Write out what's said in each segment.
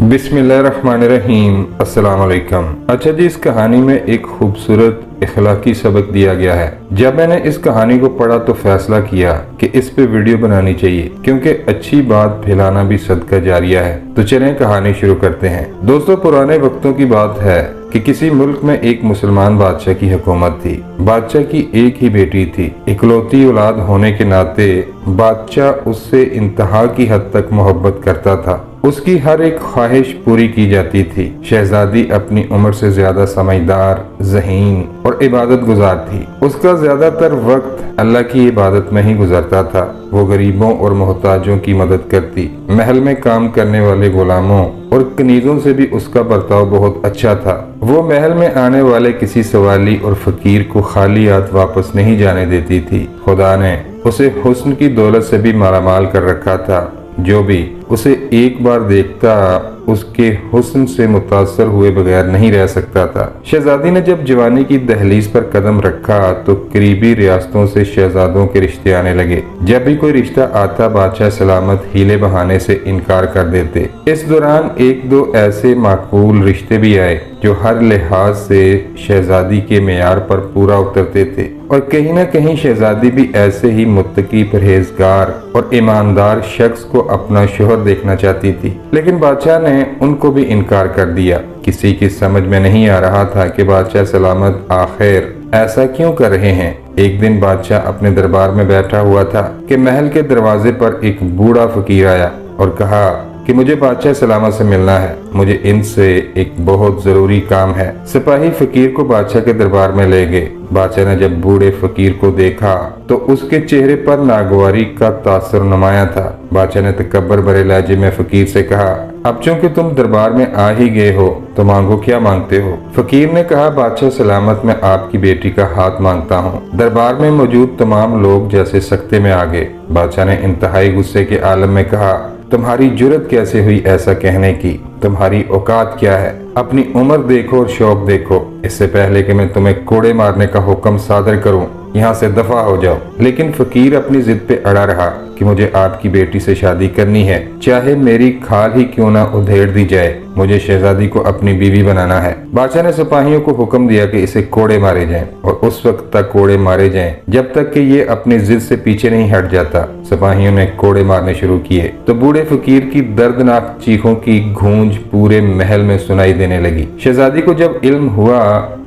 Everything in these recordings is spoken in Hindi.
बिस्मिल्लाहिर्रहमानिर्रहीम। अस्सलाम वालेकुम। अच्छा जी, इस कहानी में एक खूबसूरत इखलाकी सबक दिया गया है। जब मैंने इस कहानी को पढ़ा तो फैसला किया कि इस पे वीडियो बनानी चाहिए, क्योंकि अच्छी बात फैलाना भी सदका जारिया है। तो चलें कहानी शुरू करते हैं। दोस्तों, पुराने वक्तों की बात है कि किसी मुल्क में एक मुसलमान बादशाह की हुकूमत थी। बादशाह की एक ही बेटी थी। इकलौती औलाद होने के नाते बादशाह उससे इंतहा की हद तक मोहब्बत करता था। उसकी हर एक ख्वाहिश पूरी की जाती थी। शहजादी अपनी उम्र से ज्यादा समझदार, ज़हीन और इबादत गुजार थी। उसका ज्यादातर वक्त अल्लाह की इबादत में ही गुजरता था। वो गरीबों और मोहताजों की मदद करती। महल में काम करने वाले गुलामों और कनीजों से भी उसका बर्ताव बहुत अच्छा था। वो महल में आने वाले किसी सवाली और फकीर को खाली हाथ वापस नहीं जाने देती थी। खुदा ने उसे हुस्न की दौलत से भी मालामाल कर रखा था। जो भी उसे एक बार देखता उसके हुस्न से मुतासर हुए बगैर नहीं रह सकता था। शहजादी ने जब जवानी की दहलीज पर कदम रखा तो करीबी रियासतों से शहजादों के रिश्ते आने लगे। जब भी कोई रिश्ता आता, बादशाह सलामत हीले बहाने से इनकार कर देते। इस दौरान एक दो ऐसे माकूल रिश्ते भी आए जो हर लिहाज से शहजादी के मेयार पर पूरा उतरते थे, और कहीं न कहीं शहजादी भी ऐसे ही मुत्तकी, परहेजगार और ईमानदार शख्स को अपना शोहर देखना चाहती थी। लेकिन बादशाह ने उनको भी इनकार कर दिया। किसी की समझ में नहीं आ रहा था कि बादशाह सलामत आखिर ऐसा क्यों कर रहे हैं। एक दिन बादशाह अपने दरबार में बैठा हुआ था कि महल के दरवाजे पर एक बूढ़ा फकीर आया और कहा कि मुझे बादशाह सलामत से मिलना है। मुझे इनसे एक बहुत जरूरी काम है। सिपाही फकीर को बादशाह के दरबार में ले गए। बादशाह ने जब बूढ़े फकीर को देखा तो उसके चेहरे पर नागवारी का तासर नुमाया था। बादशाह ने तकब्बर भरे लहजे में फकीर से कहा, अब चूंकि तुम दरबार में आ ही गए हो तो मांगो, क्या मांगते हो। फकीर ने कहा, बादशाह सलामत मैं आपकी बेटी का हाथ मांगता हूँ। दरबार में मौजूद तमाम लोग जैसे सख्ते में आ गए। बादशाह ने इंतहाई गुस्से के आलम में कहा, तुम्हारी जुर्रत कैसे हुई ऐसा कहने की। तुम्हारी औकात क्या है। अपनी उम्र देखो और शौक देखो। इससे पहले कि मैं तुम्हें कोड़े मारने का हुक्म सादर करूं, यहाँ से दफा हो जाओ। लेकिन फकीर अपनी जिद पे अड़ा रहा कि मुझे आपकी बेटी से शादी करनी है, चाहे मेरी खाल ही क्यों ना उधेड़ दी जाए। मुझे शहजादी को अपनी बीवी बनाना है। बादशाह ने सिपाहियों को हुक्म दिया कि इसे कोड़े मारे जाएं, और उस वक्त तक कोड़े मारे जाएं जब तक कि ये अपनी जिद से पीछे नहीं हट जाता। सिपाहियों ने कोड़े मारने शुरू किए तो बूढ़े फकीर की दर्दनाक चीखों की गूंज पूरे महल में सुनाई देने लगी। शहजादी को जब इल्म हुआ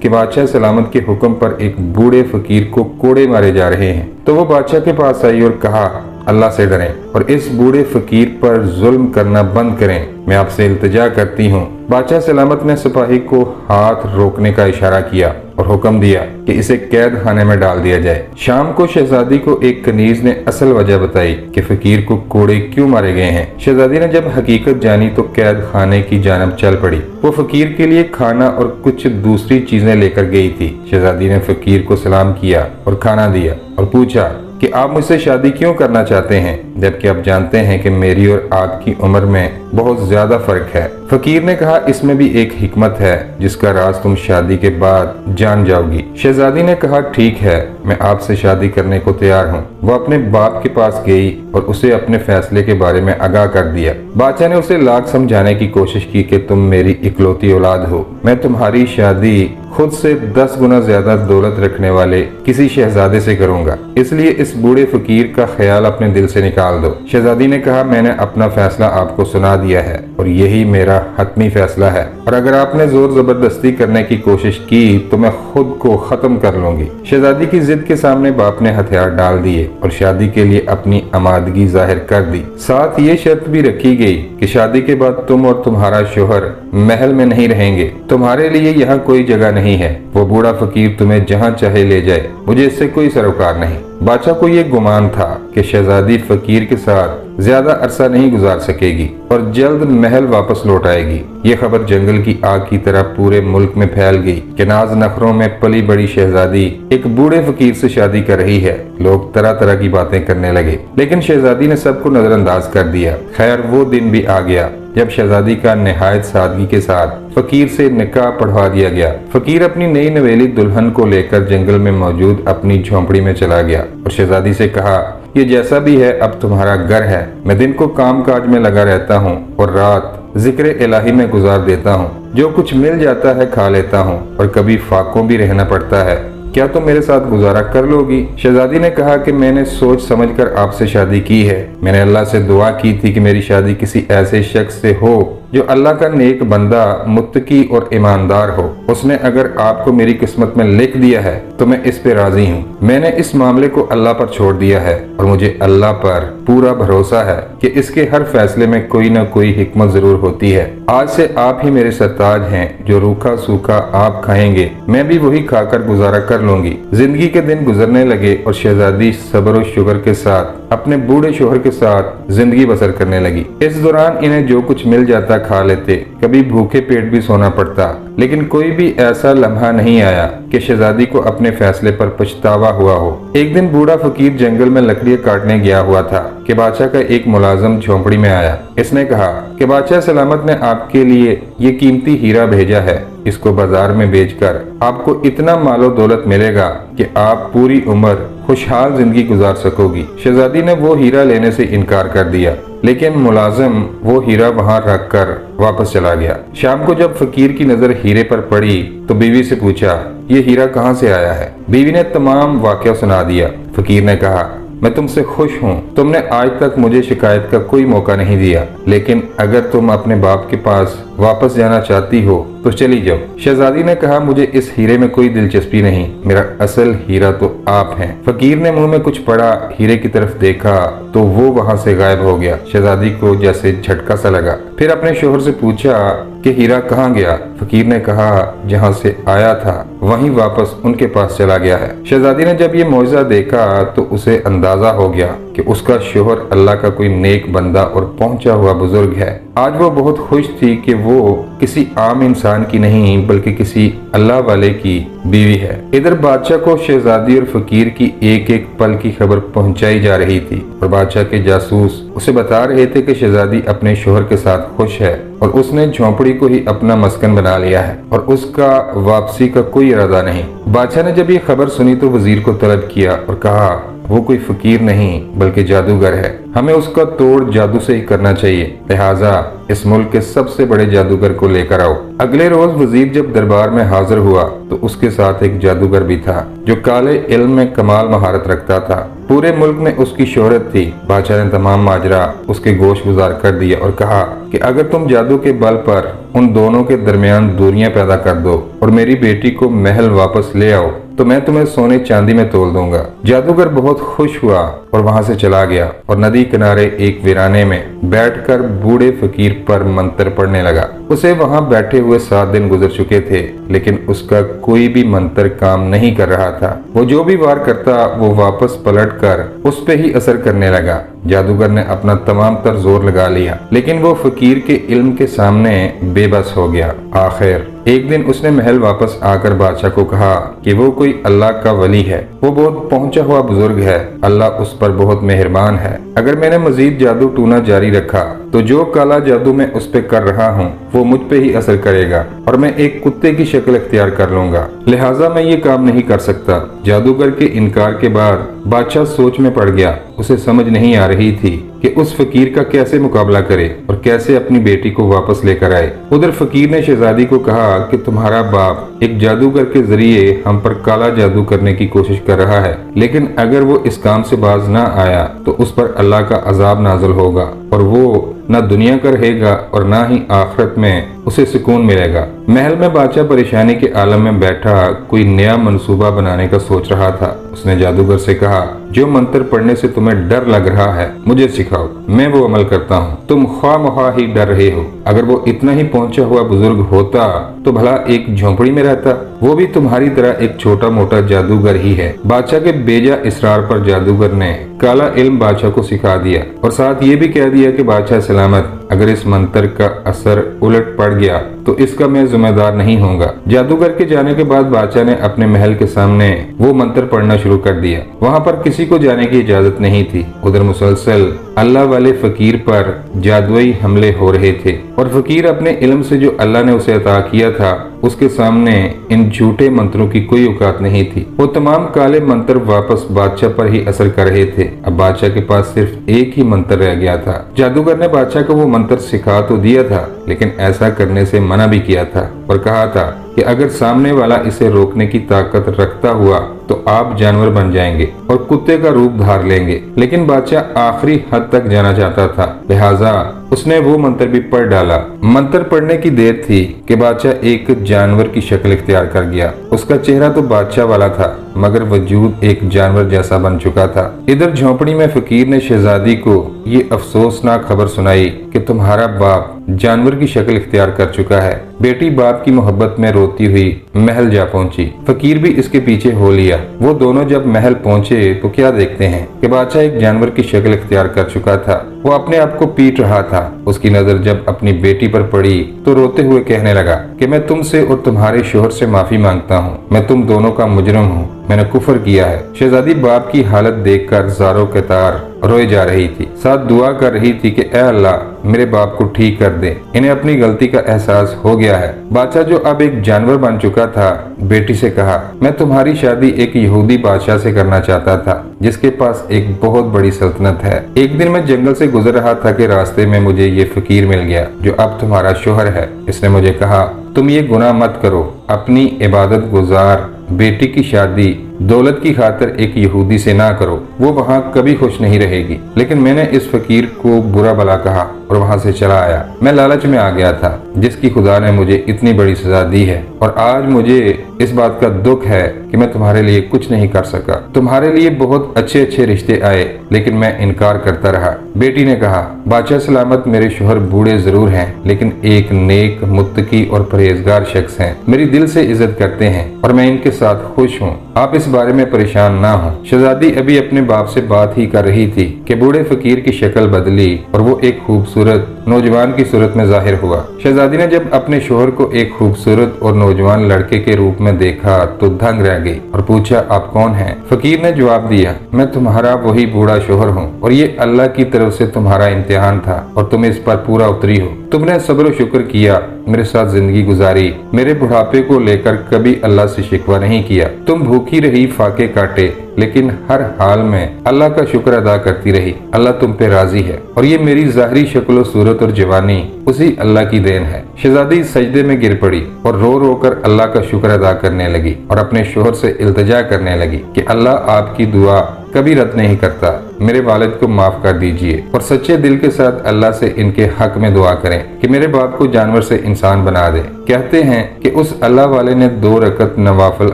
कि बादशाह सलामत के हुक्म पर एक बूढ़े फकीर को कोड़े मारे जा रहे हैं, तो वो बादशाह के पास आई और कहा, अल्लाह से डरें और इस बूढ़े फकीर पर जुल्म करना बंद करें। मैं आपसे इल्तिजा करती हूँ। बादशाह सलामत ने सिपाही को हाथ रोकने का इशारा किया और हुक्म दिया कि इसे कैद खाने में डाल दिया जाए। शाम को शहजादी को एक कनीज ने असल वजह बताई कि फकीर को कोड़े क्यों मारे गए हैं। शहजादी ने जब हकीकत जानी तो कैद खाने की जानब चल पड़ी। वो फकीर के लिए खाना और कुछ दूसरी चीजें लेकर गई थी। शहजादी ने फकीर को सलाम किया और खाना दिया और पूछा कि आप मुझसे शादी क्यों करना चाहते हैं, जबकि आप जानते हैं कि मेरी और आपकी उम्र में बहुत ज्यादा फर्क है। फकीर ने कहा, इसमें भी एक हिकमत है जिसका राज तुम शादी के बाद जान जाओगी। शहजादी ने कहा, ठीक है, मैं आपसे शादी करने को तैयार हूँ। वो अपने बाप के पास गई और उसे अपने फैसले के बारे में आगाह कर दिया। बादशाह ने उसे लाख समझाने की कोशिश की कि तुम मेरी इकलौती औलाद हो। मैं तुम्हारी शादी खुद से 10 गुना ज्यादा दौलत रखने वाले किसी शहजादे से करूंगा, इसलिए इस बूढ़े फकीर का ख्याल अपने दिल से निकाल दो। शहजादी ने कहा, मैंने अपना फैसला आपको सुना दिया है और यही मेरा हतमी फैसला है, और अगर आपने जोर जबरदस्ती करने की कोशिश की तो मैं खुद को खत्म कर लूंगी। शहजादी की जिद के सामने बाप ने हथियार डाल दिए और शादी के लिए अपनी आमादगी जाहिर कर दी। साथ ये शर्त भी रखी गई कि शादी के बाद तुम और तुम्हारा शोहर महल में नहीं रहेंगे। तुम्हारे लिए यहाँ कोई जगह नहीं है। वो बूढ़ा फकीर तुम्हें जहाँ चाहे ले जाए, मुझे इससे कोई सरोकार नहीं। बादशाह को ये गुमान था कि शहजादी फकीर के साथ ज्यादा अरसा नहीं गुजार सकेगी और जल्द महल वापस लौट आएगी। ये खबर जंगल की आग की तरह पूरे मुल्क में फैल गई कि नाज नखरों में पली बड़ी शहजादी एक बूढ़े फकीर से शादी कर रही है। लोग तरह तरह की बातें करने लगे, लेकिन शहजादी ने सबको नजरअंदाज कर दिया। खैर, वो दिन भी आ गया जब शहजादी का निहायत सादगी के साथ फकीर से निकाह पढ़वा दिया गया। फकीर अपनी नई नवेली दुल्हन को लेकर जंगल में मौजूद अपनी झोंपड़ी में चला गया और शहजादी से कहा, ये जैसा भी है अब तुम्हारा घर है। मैं दिन को काम काज में लगा रहता हूँ और रात जिक्र इलाही में गुजार देता हूँ। जो कुछ मिल जाता है खा लेता हूँ और कभी फाकों भी रहना पड़ता है। क्या तुम मेरे साथ गुजारा कर लोगी? शहजादी ने कहा कि मैंने सोच समझकर आपसे शादी की है। मैंने अल्लाह से दुआ की थी कि मेरी शादी किसी ऐसे शख्स से हो जो अल्लाह का नेक बंदा, मुत्तकी और ईमानदार हो। उसने अगर आपको मेरी किस्मत में लिख दिया है तो मैं इस पे राजी हूँ। मैंने इस मामले को अल्लाह पर छोड़ दिया है और मुझे अल्लाह पर पूरा भरोसा है कि इसके हर फैसले में कोई न कोई हिकमत जरूर होती है। आज से आप ही मेरे सरताज हैं। जो रूखा सूखा आप खाएंगे मैं भी वही खाकर गुजारा कर लूंगी। जिंदगी के दिन गुजरने लगे और शहजादी सब्र और शुक्र के साथ अपने बूढ़े शोहर के साथ जिंदगी बसर करने लगी। इस दौरान इन्हें जो कुछ मिल जाता खा लेते, कभी भूखे पेट भी सोना पड़ता, लेकिन कोई भी ऐसा लम्हा नहीं आया कि शहजादी को अपने फैसले पर पछतावा हुआ हो। एक दिन बूढ़ा फकीर जंगल में लकड़ियां काटने गया हुआ था कि बादशाह का एक मुलाजिम झोंपड़ी में आया। इसने कहा कि बादशाह सलामत ने आपके लिए ये कीमती हीरा भेजा है। इसको बाजार में बेचकर आपको इतना मालो दौलत मिलेगा कि आप पूरी उम्र खुशहाल जिंदगी गुजार सकोगी। शहजादी ने वो हीरा लेने से इनकार कर दिया, लेकिन मुलाजिम वो हीरा वहां रखकर वापस चला गया। शाम को जब फकीर की नजर हीरे पर पड़ी तो बीवी से पूछा, ये हीरा कहाँ से आया है? बीवी ने तमाम वाकया सुना दिया। फकीर ने कहा, मैं तुमसे खुश हूँ। तुमने आज तक मुझे शिकायत का कोई मौका नहीं दिया, लेकिन अगर तुम अपने बाप के पास वापस जाना चाहती हो तो चली जाओ। शहजादी ने कहा, मुझे इस हीरे में कोई दिलचस्पी नहीं, मेरा असल हीरा तो आप हैं। फकीर ने मुंह में कुछ पड़ा, हीरे की तरफ देखा तो वो वहां से गायब हो गया। शहजादी को जैसे झटका सा लगा। फिर अपने शोहर से पूछा कि हीरा कहाँ गया? फकीर ने कहा, जहाँ से आया था वहीं वापस उनके पास चला गया है। शहजादी ने जब ये मौजज़ा देखा तो उसे अंदाजा हो गया कि उसका शोहर अल्लाह का कोई नेक बंदा और पहुंचा हुआ बुजुर्ग है। आज वो बहुत खुश थी कि वो किसी आम इंसान की नहीं बल्कि किसी अल्लाह वाले की बीवी है। इधर बादशाह को शहजादी और फकीर की एक एक पल की खबर पहुंचाई जा रही थी और बादशाह के जासूस उसे बता रहे थे कि शहजादी अपने शोहर के साथ खुश है और उसने झोंपड़ी को ही अपना मस्कन बना लिया है और उसका वापसी का कोई इरादा नहीं। बादशाह ने जब ये खबर सुनी तो वजीर को तलब किया और कहा, वो कोई फकीर नहीं बल्कि जादूगर है। हमें उसका तोड़ जादू से ही करना चाहिए, लिहाजा इस मुल्क के सबसे बड़े जादूगर को लेकर आओ। अगले रोज वजीर जब दरबार में हाजिर हुआ तो उसके साथ एक जादूगर भी था जो काले इल्म में कमाल महारत रखता था। पूरे मुल्क में उसकी शोहरत थी। बादशाह ने तमाम माजरा उसके गोश गुजार कर दिया और कहा कि अगर तुम जादू के बल पर उन दोनों के दरमियान दूरियां पैदा कर दो और मेरी बेटी को महल वापस ले आओ तो मैं तुम्हें सोने चांदी में तोल दूंगा। जादूगर बहुत खुश हुआ और वहां से चला गया और नदी किनारे एक वीराने में बैठकर बूढ़े फकीर पर मंत्र पढ़ने लगा। उसे वहां बैठे हुए 7 दिन गुजर चुके थे, लेकिन उसका कोई भी मंत्र काम नहीं कर रहा था। वो जो भी वार करता वो वापस पलटकर उस पे ही असर करने लगा। जादूगर ने अपना तमाम तर जोर लगा लिया, लेकिन वो फकीर के इल्म के सामने बेबस हो गया। आखिर एक दिन उसने महल वापस आकर बादशाह को कहा कि वो कोई अल्लाह का वली है, वो बहुत पहुंचा हुआ बुजुर्ग है, अल्लाह उस पर बहुत मेहरबान है। अगर मैंने मजीद जादू टूना जारी रखा तो जो काला जादू मैं उस पे कर रहा हूँ वो मुझ पे ही असर करेगा और मैं एक कुत्ते की शक्ल इख्तियार कर लूंगा, लिहाजा मैं ये काम नहीं कर सकता। जादूगर के इनकार के बाद बादशाह सोच में पड़ गया। उसे समझ नहीं आ रही थी कि उस फकीर का कैसे मुकाबला करे और कैसे अपनी बेटी को वापस लेकर आए। उधर फकीर ने शहजादी को कहा कि तुम्हारा बाप एक जादूगर के जरिए हम पर काला जादू करने की कोशिश कर रहा है, लेकिन अगर वो इस काम से बाज ना आया तो उस पर अल्लाह का अजाब नाज़िल होगा और वो न दुनिया का रहेगा और न ही आखिरत में उसे सुकून मिलेगा। महल में बादशाह परेशानी के आलम में बैठा कोई नया मंसूबा बनाने का सोच रहा था। उसने जादूगर से कहा, जो मंत्र पढ़ने से तुम्हें डर लग रहा है मुझे सिखाओ, मैं वो अमल करता हूँ। तुम ख्वाह ही डर रहे हो। अगर वो इतना ही पहुंचा हुआ बुजुर्ग होता तो भला एक झोंपड़ी में रहता। वो भी तुम्हारी तरह एक छोटा मोटा जादूगर ही है। बादशाह के बेजा इसरार पर जादूगर ने काला इल्म बादशाह को सिखा दिया और साथ ये भी कह दिया कि बादशाह सलामत, अगर इस मंत्र का असर उलट पड़ गया तो इसका मैं जिम्मेदार नहीं होऊंगा। जादूगर के जाने के बाद बादशाह ने अपने महल के सामने वो मंत्र पढ़ना शुरू कर दिया। वहाँ पर किसी को जाने की इजाजत नहीं थी। उधर मुसलसल अल्लाह वाले फकीर पर जादुई हमले हो रहे थे और फकीर अपने इल्म से जो अल्लाह ने उसे अता किया था उसके सामने इन झूठे मंत्रों की कोई औकात नहीं थी। वो तमाम काले मंत्र वापस बादशाह पर ही असर कर रहे थे। अब बादशाह के पास सिर्फ एक ही मंत्र रह गया था। जादूगर ने बादशाह को वो मंत्र सिखा तो दिया था, लेकिन ऐसा करने से मना भी किया था और कहा था कि अगर सामने वाला इसे रोकने की ताकत रखता हुआ तो आप जानवर बन जाएंगे और कुत्ते का रूप धार लेंगे। लेकिन बादशाह आखिरी हद तक जाना चाहता था, लिहाजा उसने वो मंत्र भी पढ़ डाला। मंत्र पढ़ने की देर थी कि बादशाह एक जानवर की शक्ल इख्तियार कर गया। उसका चेहरा तो बादशाह वाला था, मगर वजूद एक जानवर जैसा बन चुका था। इधर झोंपड़ी में फकीर ने शहजादी को ये अफसोसनाक खबर सुनाई कि तुम्हारा बाप जानवर की शक्ल इख्तियार कर चुका है। बेटी बाप की मोहब्बत में रोती हुई महल जा पहुंची। फकीर भी इसके पीछे हो लिया। वो दोनों जब महल पहुंचे तो क्या देखते हैं कि बादशाह एक जानवर की शक्ल इख्तियार कर चुका था। वो अपने आप को पीट रहा था। उसकी नजर जब अपनी बेटी पर पड़ी तो रोते हुए कहने लगा कि मैं तुमसे और तुम्हारे शोहर से माफी मांगता हूँ। मैं तुम दोनों का मुजरिम हूँ। मैंने कुफर किया है। शहजादी बाप की हालत देखकर ज़ारो के तार रोए जा रही थी, साथ दुआ कर रही थी कि ए अल्लाह मेरे बाप को ठीक कर दे। इन्हें अपनी गलती का एहसास हो गया है। बादशाह जो अब एक जानवर बन चुका था, बेटी से कहा, मैं तुम्हारी शादी एक यहूदी बादशाह से करना चाहता था जिसके पास एक बहुत बड़ी सल्तनत है। एक दिन मैं जंगल से गुजर रहा था कि रास्ते में मुझे ये फकीर मिल गया जो अब तुम्हारा शोहर है। इसने मुझे कहा, तुम ये गुनाह मत करो। अपनी इबादत गुजार बेटी की शादी दौलत की खातिर एक यहूदी से ना करो, वो वहाँ कभी खुश नहीं रहेगी। लेकिन मैंने इस फकीर को बुरा भला कहा और वहाँ से चला आया। मैं लालच में आ गया था जिसकी खुदा ने मुझे इतनी बड़ी सजा दी है और आज मुझे इस बात का दुख है कि मैं तुम्हारे लिए कुछ नहीं कर सका। तुम्हारे लिए बहुत अच्छे अच्छे रिश्ते आए लेकिन मैं इनकार करता रहा। बेटी ने कहा, बादशाह सलामत, मेरे शोहर बूढ़े जरूर हैं लेकिन एक नेक, मुत्तकी और परहेजगार शख्स हैं। मेरी दिल से इज्जत करते हैं और मैं इनके साथ खुश हूँ। आप इस बारे में परेशान ना हो। शहजादी अभी अपने बाप से बात ही कर रही थी कि बूढ़े फकीर की शक्ल बदली और वो एक खूबसूरत नौजवान की सूरत में जाहिर हुआ। शहजादी ने जब अपने शोहर को एक खूबसूरत और नौजवान लड़के के रूप में देखा तो दंग रह गई और पूछा, आप कौन हैं? फकीर ने जवाब दिया, मैं तुम्हारा वही बूढ़ा शोहर हूँ और ये अल्लाह की तरफ से तुम्हारा इम्तिहान था और तुम इस पर पूरा उतरी हो। तुमने सब्र शुक्र किया, मेरे साथ जिंदगी गुजारी, मेरे बुढ़ापे को लेकर कभी अल्लाह से शिकवा नहीं किया। तुम भूखी रही, फाके काटे, लेकिन हर हाल में अल्लाह का शुक्र अदा करती रही। अल्लाह तुम पे राजी है और ये मेरी ज़ाहिरी शक्ल, सूरत और जवानी उसी अल्लाह की देन है। शहजादी सजदे में गिर पड़ी और रो रो कर अल्लाह का शुक्र अदा करने लगी और अपने शोहर से इल्तिजा करने लगी कि अल्लाह आपकी दुआ कभी रद्द नहीं करता। मेरे वालिद को माफ कर दीजिए और सच्चे दिल के साथ अल्लाह से इनके हक में दुआ करें कि मेरे बाप को जानवर से इंसान बना दे। कहते हैं कि उस अल्लाह वाले ने 2 रकत नवाफिल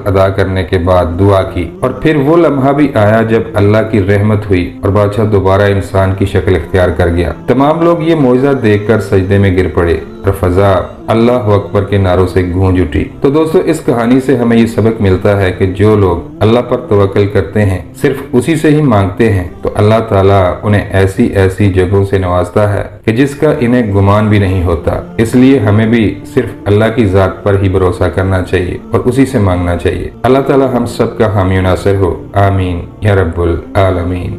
अदा करने के बाद दुआ की और फिर वो लम्हा भी आया जब अल्लाह की रहमत हुई और बादशाह दोबारा इंसान की शक्ल इख्तियार कर गया। तमाम लोग ये मौजज़ा देखकर सजदे में गिर पड़े और फजा अल्लाह अकबर के नारों से गूंज उठी। तो दोस्तों, इस कहानी से हमें ये सबक मिलता है कि जो लोग अल्लाह पर तवक्कल करते हैं, सिर्फ उसी से ही मांगते हैं, तो अल्लाह ताला उन्हें ऐसी ऐसी जगहों से नवाजता है कि जिसका इन्हें गुमान भी नहीं होता। इसलिए हमें भी सिर्फ अल्लाह की जात पर ही भरोसा करना चाहिए और उसी से मांगना चाहिए। अल्लाह ताला हम सब का हामी नासिर हो। आमीन या रब्बुल आलमीन।